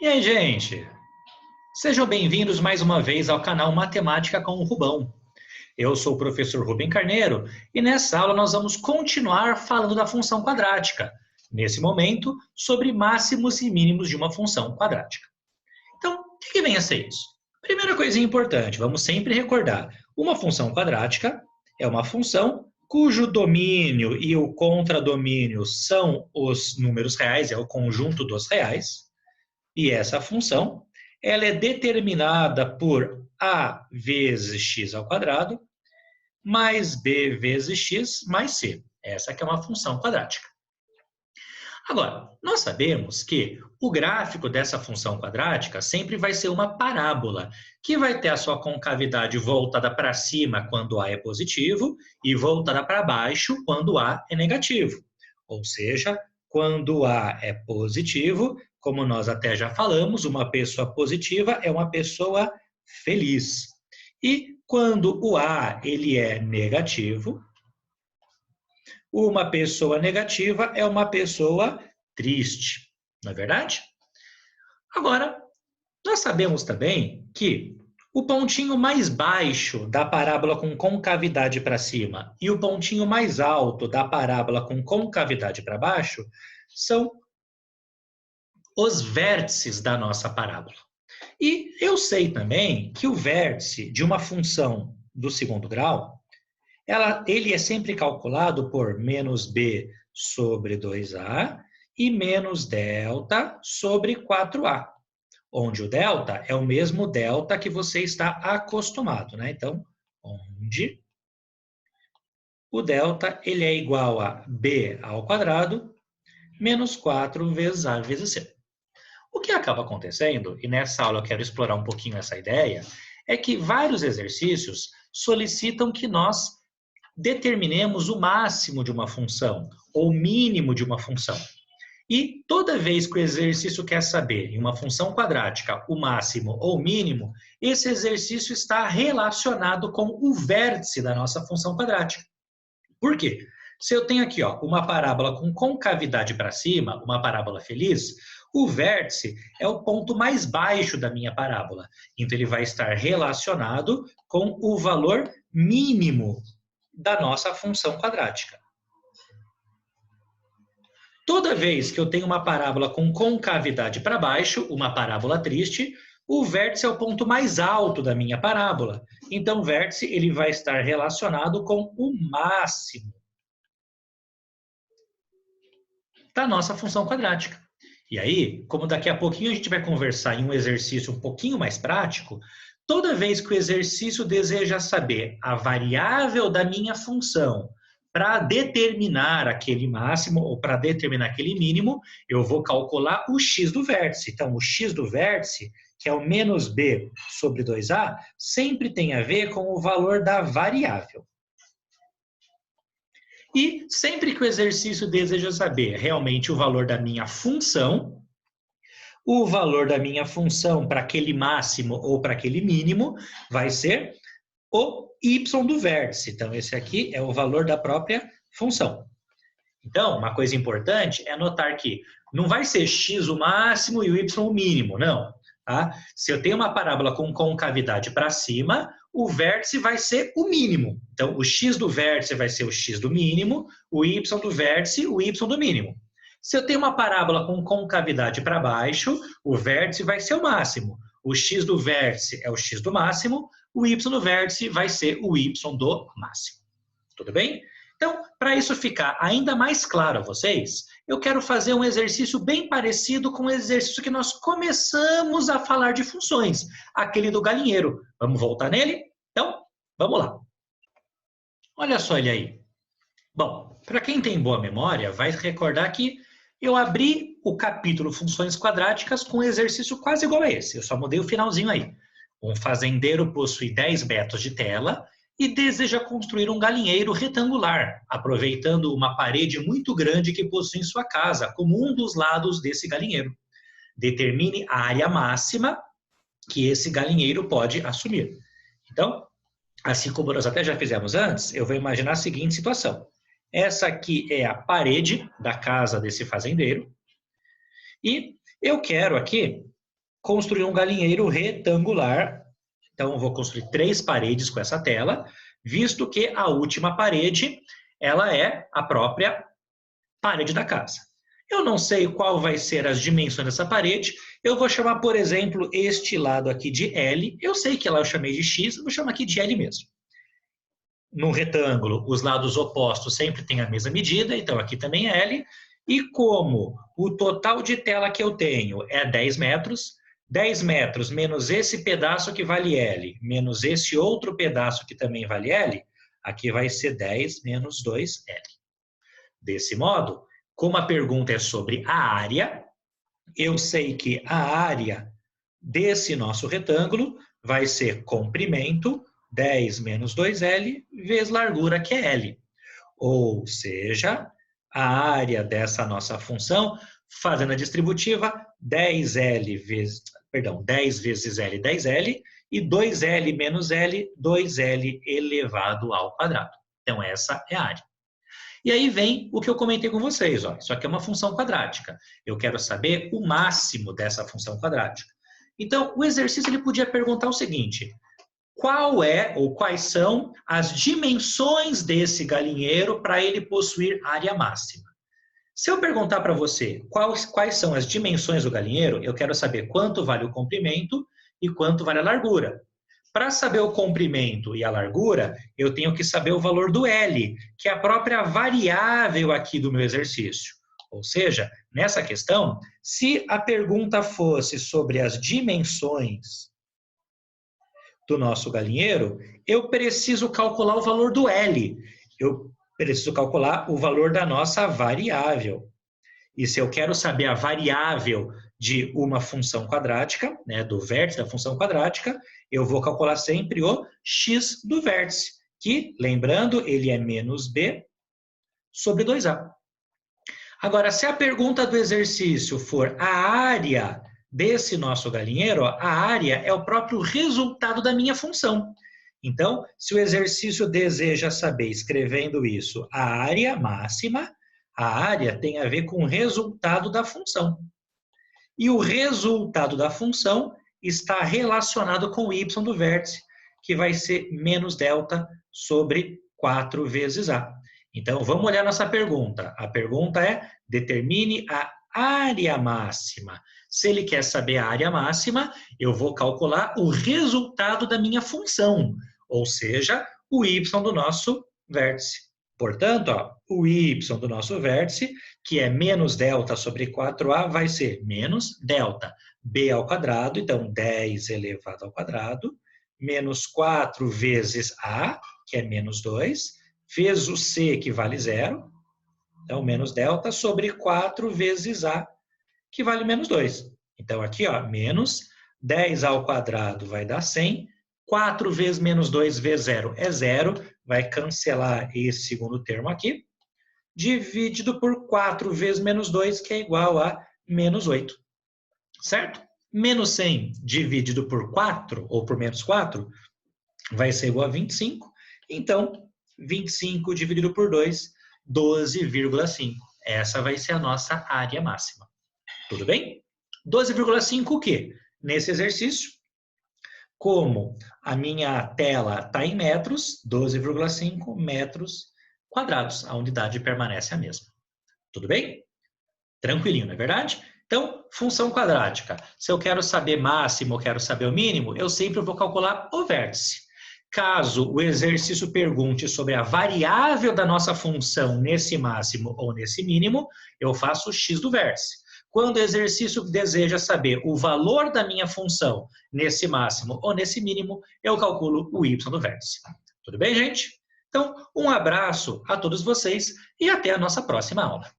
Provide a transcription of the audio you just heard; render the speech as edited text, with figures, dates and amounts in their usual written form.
E aí, gente? Sejam bem-vindos mais uma vez ao canal Matemática com o Rubão. Eu sou o professor Rubem Carneiro e nessa aula nós vamos continuar falando da função quadrática. Nesse momento, sobre máximos e mínimos de uma função quadrática. Então, o que vem a ser isso? Primeira coisinha importante, vamos sempre recordar. Uma função quadrática é uma função cujo domínio e o contradomínio são os números reais, é o conjunto dos reais. E essa função, ela é determinada por a vezes x ao quadrado mais b vezes x mais c. Essa que é uma função quadrática. Agora, nós sabemos que o gráfico dessa função quadrática sempre vai ser uma parábola, que vai ter a sua concavidade voltada para cima quando A é positivo e voltada para baixo quando A é negativo. Ou seja, quando A é positivo, como nós até já falamos, uma pessoa positiva é uma pessoa feliz. E quando o A ele é negativo, uma pessoa negativa é uma pessoa triste, não é verdade? Agora, nós sabemos também que o pontinho mais baixo da parábola com concavidade para cima e o pontinho mais alto da parábola com concavidade para baixo são os vértices da nossa parábola. E eu sei também que o vértice de uma função do segundo grau ele é sempre calculado por menos b sobre 2a e menos delta sobre 4a, onde o delta é o mesmo delta que você está acostumado, né? Então, onde o delta ele é igual a b ao quadrado menos 4 vezes a vezes c. O que acaba acontecendo, e nessa aula eu quero explorar um pouquinho essa ideia, é que vários exercícios solicitam que nós determinemos o máximo de uma função, ou o mínimo de uma função. E toda vez que o exercício quer saber, em uma função quadrática, o máximo ou o mínimo, esse exercício está relacionado com o vértice da nossa função quadrática. Por quê? Se eu tenho aqui uma parábola com concavidade para cima, uma parábola feliz, o vértice é o ponto mais baixo da minha parábola. Então, ele vai estar relacionado com o valor mínimo da nossa função quadrática. Toda vez que eu tenho uma parábola com concavidade para baixo, uma parábola triste, o vértice é o ponto mais alto da minha parábola. Então, o vértice ele vai estar relacionado com o máximo da nossa função quadrática. E aí, como daqui a pouquinho a gente vai conversar em um exercício um pouquinho mais prático, toda vez que o exercício deseja saber a variável da minha função para determinar aquele máximo ou para determinar aquele mínimo, eu vou calcular o x do vértice. Então, o x do vértice, que é o menos b sobre 2a, sempre tem a ver com o valor da variável. E sempre que o exercício deseja saber realmente o valor da minha função, o valor da minha função para aquele máximo ou para aquele mínimo vai ser o y do vértice. Então, esse aqui é o valor da própria função. Então, uma coisa importante é notar que não vai ser x o máximo e o y o mínimo, não. Tá? Se eu tenho uma parábola com concavidade para cima, o vértice vai ser o mínimo. Então, o x do vértice vai ser o x do mínimo, o y do vértice, o y do mínimo. Se eu tenho uma parábola com concavidade para baixo, o vértice vai ser o máximo. O x do vértice é o x do máximo, o y do vértice vai ser o y do máximo. Tudo bem? Então, para isso ficar ainda mais claro a vocês, eu quero fazer um exercício bem parecido com o exercício que nós começamos a falar de funções, aquele do galinheiro. Vamos voltar nele? Então, vamos lá. Olha só ele aí. Bom, para quem tem boa memória, vai recordar que eu abri o capítulo Funções Quadráticas com um exercício quase igual a esse. Eu só mudei o finalzinho aí. Um fazendeiro possui 10 metros de tela e deseja construir um galinheiro retangular, aproveitando uma parede muito grande que possui em sua casa, como um dos lados desse galinheiro. Determine a área máxima que esse galinheiro pode assumir. Então, assim como nós até já fizemos antes, eu vou imaginar a seguinte situação. Essa aqui é a parede da casa desse fazendeiro. E eu quero aqui construir um galinheiro retangular. Então, eu vou construir 3 paredes com essa tela, visto que a última parede, ela é a própria parede da casa. Eu não sei qual vai ser as dimensões dessa parede, eu vou chamar, por exemplo, este lado aqui de L, eu sei que lá eu chamei de X, eu vou chamar aqui de L mesmo. No retângulo, os lados opostos sempre têm a mesma medida, então aqui também é L, e como o total de tela que eu tenho é 10 metros, 10 metros menos esse pedaço que vale L, menos esse outro pedaço que também vale L, aqui vai ser 10 menos 2L. Desse modo, como a pergunta é sobre a área, eu sei que a área desse nosso retângulo vai ser comprimento, 10 menos 2L, vezes largura, que é L. Ou seja, a área dessa nossa função, fazendo a distributiva, 10 vezes L, 10L, e 2L menos L, 2L elevado ao quadrado. Então, essa é a área. E aí vem o que eu comentei com vocês. Ó. Isso aqui é uma função quadrática. Eu quero saber o máximo dessa função quadrática. Então, o exercício ele podia perguntar o seguinte: qual é ou quais são as dimensões desse galinheiro para ele possuir área máxima? Se eu perguntar para você quais são as dimensões do galinheiro, eu quero saber quanto vale o comprimento e quanto vale a largura. Para saber o comprimento e a largura, eu tenho que saber o valor do L, que é a própria variável aqui do meu exercício. Ou seja, nessa questão, se a pergunta fosse sobre as dimensões do nosso galinheiro, eu preciso calcular o valor do L. Eu preciso calcular o valor da nossa variável. E se eu quero saber a variável de uma função quadrática, né, do vértice da função quadrática, eu vou calcular sempre o x do vértice, que, lembrando, ele é menos b sobre 2a. Agora, se a pergunta do exercício for a área desse nosso galinheiro, a área é o próprio resultado da minha função. Então, se o exercício deseja saber, escrevendo isso, a área máxima, a área tem a ver com o resultado da função. E o resultado da função está relacionado com o y do vértice, que vai ser menos delta sobre 4 vezes a. Então, vamos olhar nossa pergunta. A pergunta é: determine a área máxima. Se ele quer saber a área máxima, eu vou calcular o resultado da minha função, ou seja, o y do nosso vértice. Portanto, ó, o y do nosso vértice, que é menos delta sobre 4a, vai ser menos delta b ao quadrado, então 10 elevado ao quadrado, menos 4 vezes a, que é menos 2, vezes o c, que vale 0, então menos delta sobre 4 vezes a, que vale menos 2. Então aqui, ó, menos 10 ao quadrado vai dar 100, 4 vezes menos 2 vezes 0 é 0, vai cancelar esse segundo termo aqui, dividido por 4 vezes menos 2, que é igual a menos 8. Certo? Menos 100 dividido por 4, ou por menos 4, vai ser igual a 25. Então, 25 dividido por 2, 12,5. Essa vai ser a nossa área máxima. Tudo bem? 12,5 o quê? Nesse exercício, como a minha tela está em metros, 12,5 metros quadrados. A unidade permanece a mesma. Tudo bem? Tranquilinho, não é verdade? Então, função quadrática. Se eu quero saber máximo, eu quero saber o mínimo, eu sempre vou calcular o vértice. Caso o exercício pergunte sobre a variável da nossa função nesse máximo ou nesse mínimo, eu faço o x do vértice. Quando o exercício deseja saber o valor da minha função nesse máximo ou nesse mínimo, eu calculo o y do vértice. Tudo bem, gente? Então, um abraço a todos vocês e até a nossa próxima aula.